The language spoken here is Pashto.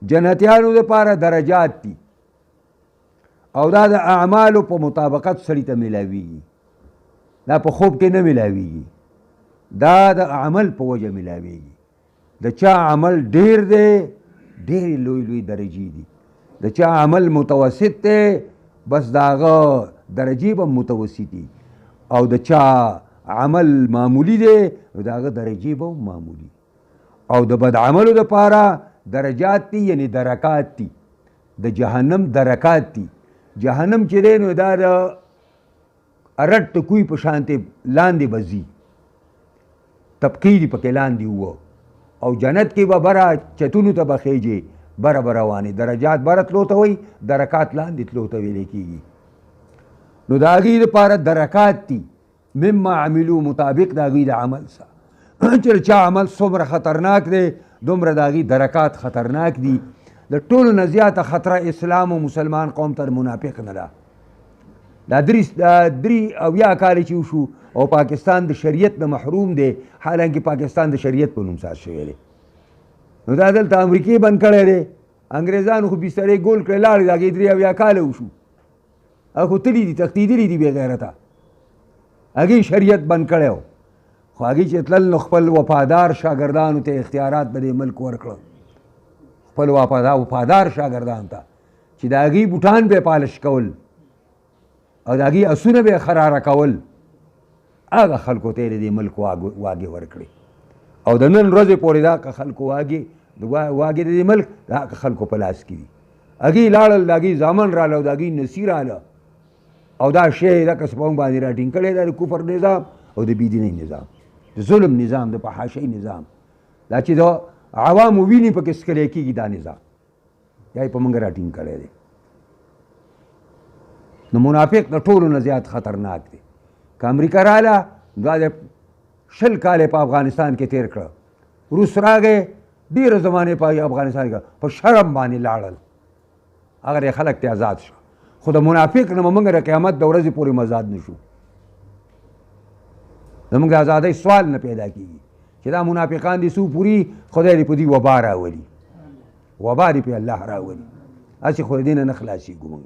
جنتیانو دپاره درجات دي او دا د اعمالو په مطابقت سړي ته میلاویږي، دا په خوب کې نه میلاویږي، دا د عمل په وجه میلاویږي. د چا عمل ډیر دی ډېرې لوی لوی درجې دي، د چا عمل متوسط دی بس د هغه درجې به متوسطي، او د چا عمل معمولی دی نو د هغه درجې به معمولی. او د بد عملو دپاره درجات دي یعنی درکات دي، د جهنم درکات دي. جهنم چې دی نو دا د رټ کوی په شانتې لاندې به ځي، طبقې دي پکې لاندې ووه، او جنت کې به بره چتونو ته به خیجې بره به روانې. درجات بره تلو ته وایي، درکات لاندې تلو ته ویلی کېږي. نو د هغې دپاره درکات دي مما عملو مطابق د هغې د عمل سره. چې چا عمل څومره خطرناک دی دومره د هغې درکات خطرناک دي. د ټولو نه زیاته خطره اسلام او مسلمان قوم ته منافق نه ده. دا درې اویا کاله چې وشو او پاکستان د شریعت نه محروم دی، حالانکه پاکستان د شریعت په نوم ساز شوی دی. نو دا دلته امریکې بند کړی دی، انګریزانو خو بسترې ګول کړې لاړې، د هغې درې اویا کاله وشو، هغه خو تلي دي تښتېدلي دي بې غیرته، هغې شریعت بند کړی و. خو هغې چې تلل نو خپل وفادار شاګردانو ته اختیارات به دې ملک ورکړل، خپل وفادار شاګردانو ته چې د هغې بوټان به یې پالش کول او د هغې اسونه به یې خراره کول، هغه خلکو ته یې د دې ملک واګې ورکړې. او د نن ورځې پورې دا خلکو واګې د دې ملک د هغه خلکو په لاس کې دي. هغې لاړل، د هغې زامن راله او د هغې نسي راله، او دا شی دقه څه په موږ باندې راټینګ کړی دا د کفر نظام او د بېدینۍ نظام، د ظلم نظام، د فحاشۍ نظام، دا چې د عوامو وینې پکې څکلی کېږي دا نظام یا یې په موږ راټینګ کړی دی. نو منافق د ټولو نه زیات خطرناک دی. که امریکا راله دا د 20 کاله په افغانستان کې تیر کړه، روس راغی ډېره زمانې په افغانستان کې په شرم باندې لاړل، هغه یې خلک ته آزاد شو. خو د منافق نه به موږ د قیامت د ورځې پورې مزاد نه شو. زموږ د ازادۍ سوال نه پیدا کېږي چې دا منافقان دي څو پوري خدای دې په دې وبا راولي، وبا دې په الله راولي، هسې خو د دې نه خلاصېږو موږ.